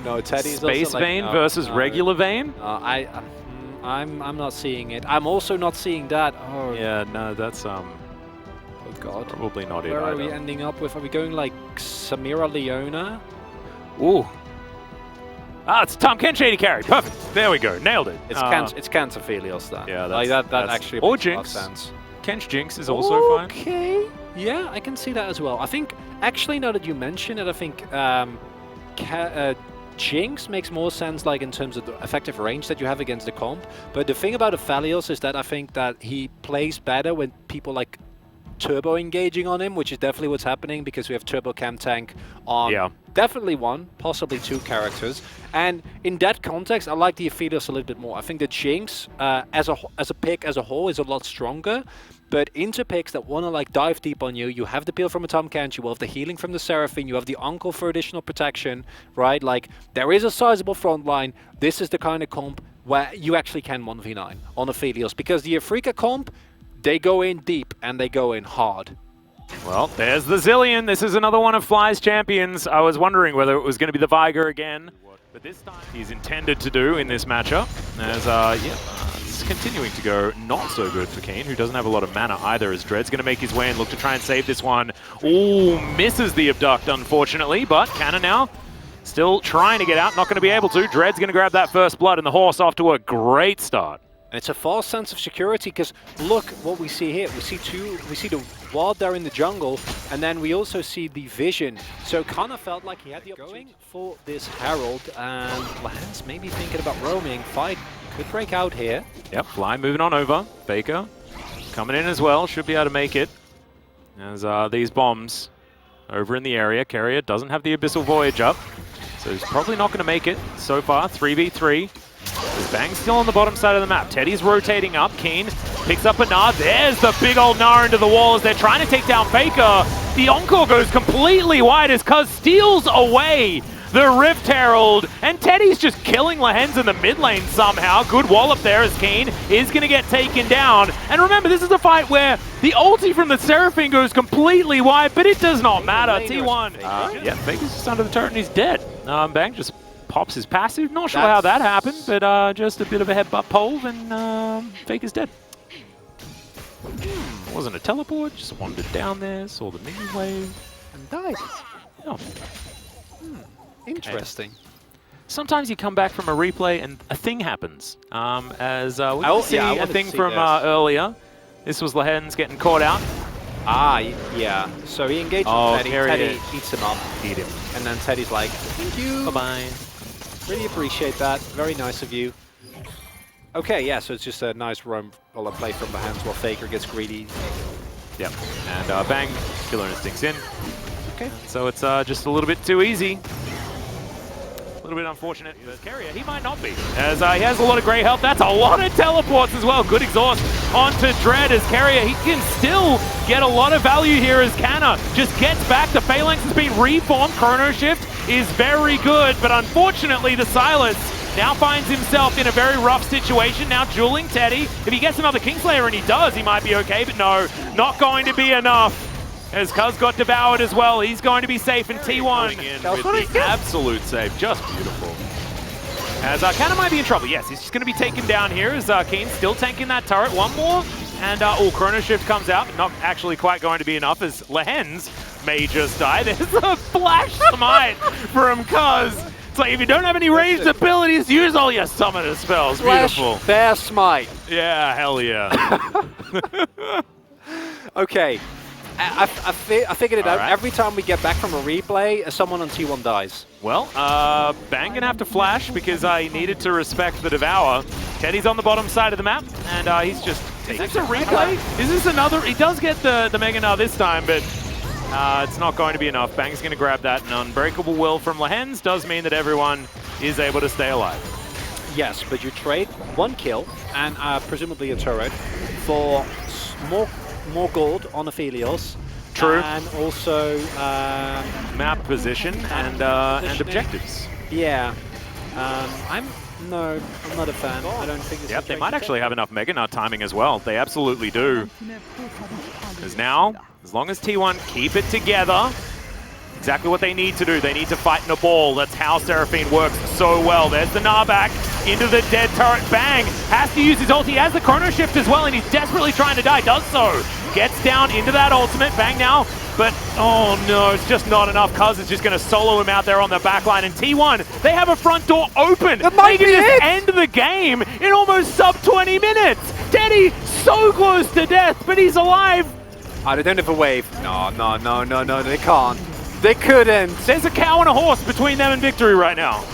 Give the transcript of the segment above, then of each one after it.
No, Teddy's Space also Vayne versus regular Vayne? I'm not seeing it. I'm also not seeing that. Oh. Yeah, no, that's Oh God. probably not it Where either. are we ending up with? Are we going like Samira Leona? Ooh. Ah, it's Tom Kench 80 carry. Perfect. There we go. Nailed it. It's Cancerphelios then. Yeah, like that actually or makes a lot of Jinx. sense. Kench Jinx is also fine. Okay. Yeah, I can see that as well. I think, actually, now that you mention it, I think Jinx makes more sense, like in terms of the effective range that you have against the comp. But the thing about Aphelios is that I think that he plays better when people like turbo engaging on him, which is definitely what's happening because we have turbo cam tank on definitely one, possibly two characters. And in that context, I like the Aphelios a little bit more. I think the Jinx as a pick as a whole is a lot stronger. But into picks that want to like dive deep on you, you have the peel from a Tom Kench, you have the healing from the Seraphine, you have the Uncle for additional protection, right? Like, there is a sizable front line. This is the kind of comp where you actually can 1v9 on Aphelios, because the Afrika comp, they go in deep and they go in hard. Well, there's the Zillion. This is another one of Fly's champions. I was wondering whether it was going to be the Viger again, but this time he's intended to do in this matchup. As it's continuing to go not so good for Kane, who doesn't have a lot of mana either, as Dread's going to make his way and look to try and save this one. Ooh, misses the abduct, unfortunately, but Canna now still trying to get out, not going to be able to. Dread's going to grab that first blood, and the horse off to a great start. And it's a false sense of security, because look what we see here. We see the ward there in the jungle, and then we also see the vision. So Kana felt like he had the going for this Herald, and Lahen's maybe thinking about roaming. Fight could break out here. Yep, Fly moving on over. Faker coming in as well, should be able to make it. As these bombs over in the area. KERIA doesn't have the Abyssal Voyage up, so he's probably not going to make it so far. 3v3. There's Bang still on the bottom side of the map. Teddy's rotating up. Keen picks up a Gnar. There's the big old Gnar into the wall as they're trying to take down Faker. The Encore goes completely wide as Cuz steals away the Rift Herald. And Teddy's just killing Lahen's in the mid lane somehow. Good wallop there as Keen is going to get taken down. And remember, this is a fight where the ulti from the Seraphine goes completely wide, but it does not matter. T1. Yeah, Faker's just under the turret and he's dead. Bang just pops his passive. Not sure how that happened, but just a bit of a headbutt pole, and Faker's dead. Wasn't a teleport, just wandered down there, saw the minion wave, and died. Yeah. Interesting. Sometimes you come back from a replay and a thing happens. As we see a thing from earlier. This was Lahen's getting caught out. Ah, yeah. So he engaged with Teddy. Teddy eats him up. Eat him. And then Teddy's like, thank you. Bye-bye. Really appreciate that. Very nice of you. Okay, yeah, so it's just a nice roam or a play from behind while Faker gets greedy. Yep. And Bang, Killer Instinct's in. Okay. So it's just a little bit too easy. A little bit unfortunate for KERIA. He might not be, as he has a lot of great health. That's a lot of teleports as well. Good exhaust onto Dread as KERIA. He can still get a lot of value here as Canna just gets back. The Phalanx has been reformed. Chrono Shift is very good, but unfortunately the Silas now finds himself in a very rough situation. Now dueling Teddy. If he gets another Kingslayer, and he does, he might be okay, but no, not going to be enough. As Cuz got devoured as well, he's going to be safe in T1. With the absolute save, just beautiful. As Canna might be in trouble. Yes, he's just going to be taken down here as Keen still tanking that turret. One more, and Chrono Shift comes out, but not actually quite going to be enough as Lahen's may just die. There's a flash smite from Cuz. It's like, if you don't have any ranged abilities, use all your summoner spells. Beautiful. Fair smite. Yeah, hell yeah. Okay. I figured it out. Right. Every time we get back from a replay, someone on T1 dies. Well, Bang gonna have to flash because I needed to respect the Devour. Teddy's on the bottom side of the map, and he's just... Is this a replay? Is this another... He does get the Mega Gnar this time, but it's not going to be enough. Bang's gonna grab that. An Unbreakable Will from Lahen's does mean that everyone is able to stay alive. Yes, but you trade one kill, and presumably a turret, for more gold on Aphelios. True. And also map position and objectives. Yeah. I'm not a fan. I don't think it's they might actually have enough Mega Gnar timing as well. They absolutely do. Because now, as long as T1 keep it together, Exactly what they need to do. They need to fight in a ball. That's how Seraphine works so well. There's the Narbak into the dead turret. Bang! Has to use his ulti. He has the chrono shift as well, and he's desperately trying to die. Does so. Gets down into that ultimate. Bang now. But, oh no, it's just not enough. Cuz is just going to solo him out there on the backline. And T1, they have a front door open. They can just end the game in almost sub 20 minutes. Teddy, so close to death, but he's alive. Oh, they don't have a wave. No, they can't. They couldn't. There's a cow and a horse between them and victory right now.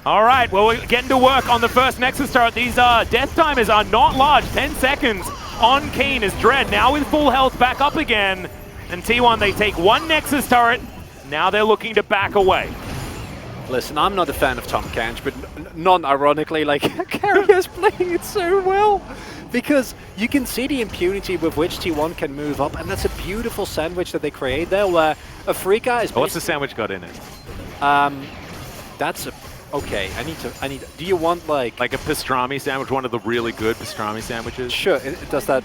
All right, well, we're getting to work on the first Nexus turret. These death timers are not large. 10 seconds on Keen as Dread now with full health back up again. And T1, they take one Nexus turret. Now they're looking to back away. Listen, I'm not a fan of Tom Kench, but non-ironically, like, KERIA's playing it so well. Because you can see the impunity with which T1 can move up, and that's a beautiful sandwich that they create there, where Afrika is... What's the sandwich got in it? That's a... Okay, I need... Do you want, like... Like a pastrami sandwich, one of the really good pastrami sandwiches? Sure. Does that...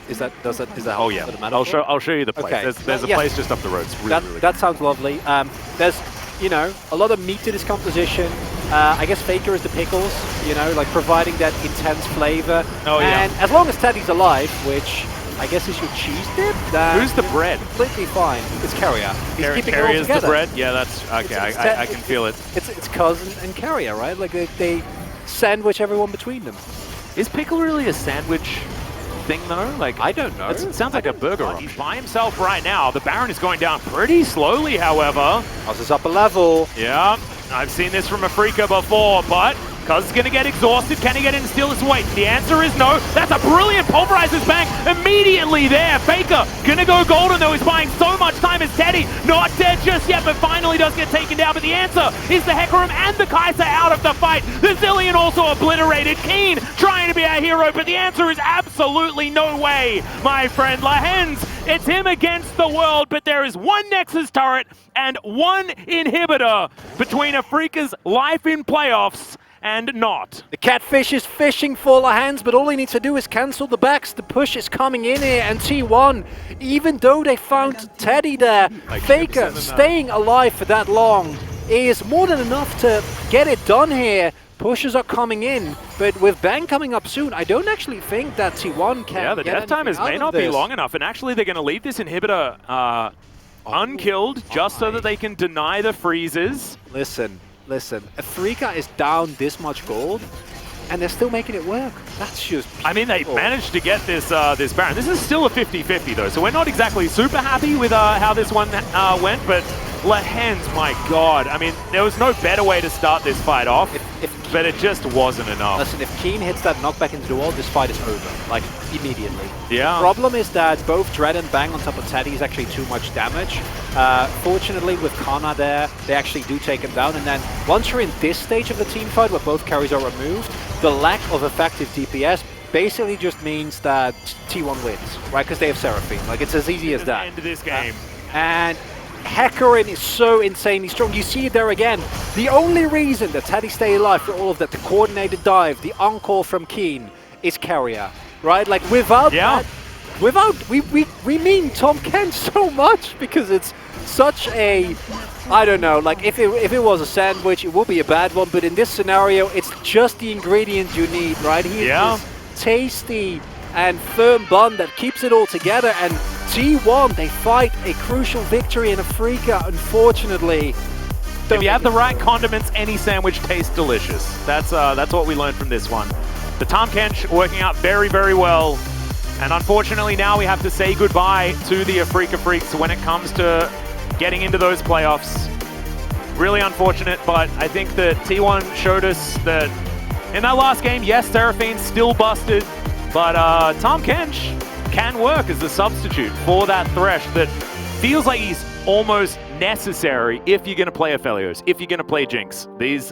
Oh, yeah. I'll show you the place. Okay. There's a place just up the road. It's really good. That sounds lovely. There's, you know, a lot of meat to this composition. I guess Faker is the pickles, you know, like providing that intense flavor. Oh, yeah. And as long as Teddy's alive, which I guess is your cheese dip, who's the bread? Completely fine. It's KERIA. He's keeping it all KERIA's together. The bread? Yeah, that's okay. I can feel it. It's Cousin and KERIA, right? Like they sandwich everyone between them. Is pickle really a sandwich thing though? Like I don't know. It sounds like a burger. He's by himself right now. The Baron is going down pretty slowly, however. Cuz is up a level. Yeah. I've seen this from Afrika before, but Cuz is going to get exhausted. Can he get in and steal his weight? The answer is no. That's a brilliant pulverizer's bang immediately there. Faker going to go golden, though. He's buying so much time as Teddy. Not dead just yet, but finally does get taken down. But the answer is the Hecarim and the Kai'Sa out of the fight. The Zillion also obliterated. Keen trying to be our hero, but the answer is absolutely no way, my friend. Lahens, it's him against the world, but there is one Nexus turret and one inhibitor between Afrika's life in playoffs and not. The Catfish is fishing for Lahens, but all he needs to do is cancel the backs. The push is coming in here, and T1, even though they found Teddy there, Faker staying alive for that long is more than enough to get it done here. Pushes are coming in, but with Bang coming up soon, I don't actually think that T1 can. Yeah, the death timers may not be long enough, and actually they're going to leave this inhibitor unkilled just so that they can deny the freezes. Listen, Afrika is down this much gold, and they're still making it work. That's just beautiful. I mean, they managed to get this this Baron. This is still a 50-50 though, so we're not exactly super happy with how this one went, but Lahens, my god. I mean, there was no better way to start this fight off, but it just wasn't enough. Listen, if Keen hits that knockback into the wall, this fight is over, like, immediately. Yeah. The problem is that both Dread and Bang on top of Teddy is actually too much damage. Fortunately, with Kana there, they actually do take him down, and then once you're in this stage of the team fight where both carries are removed, the lack of effective DPS basically just means that T1 wins, right? Because they have Seraphine. Like, it's as easy as that. End of this game. And Hecarim is so insanely strong. You see it there again. The only reason that Teddy stayed alive for all of that, the coordinated dive, the encore from Keen, is KERIA, right? Like, without that, we mean Tom Kench so much, because it's such a, I don't know, like if it was a sandwich, it would be a bad one, but in this scenario, it's just the ingredient you need, right? He is this tasty and firm bun that keeps it all together, and T1, they fight a crucial victory in Afrika, unfortunately. If you have the right condiments, any sandwich tastes delicious. That's what we learned from this one. The Tom Kench working out very, very well. And unfortunately now we have to say goodbye to the Afrika Freaks when it comes to getting into those playoffs. Really unfortunate, but I think that T1 showed us that in that last game, yes, Seraphine's still busted, but Tom Kench can work as the substitute for that Thresh that feels like he's almost necessary if you're going to play Aphelios, if you're going to play Jinx. These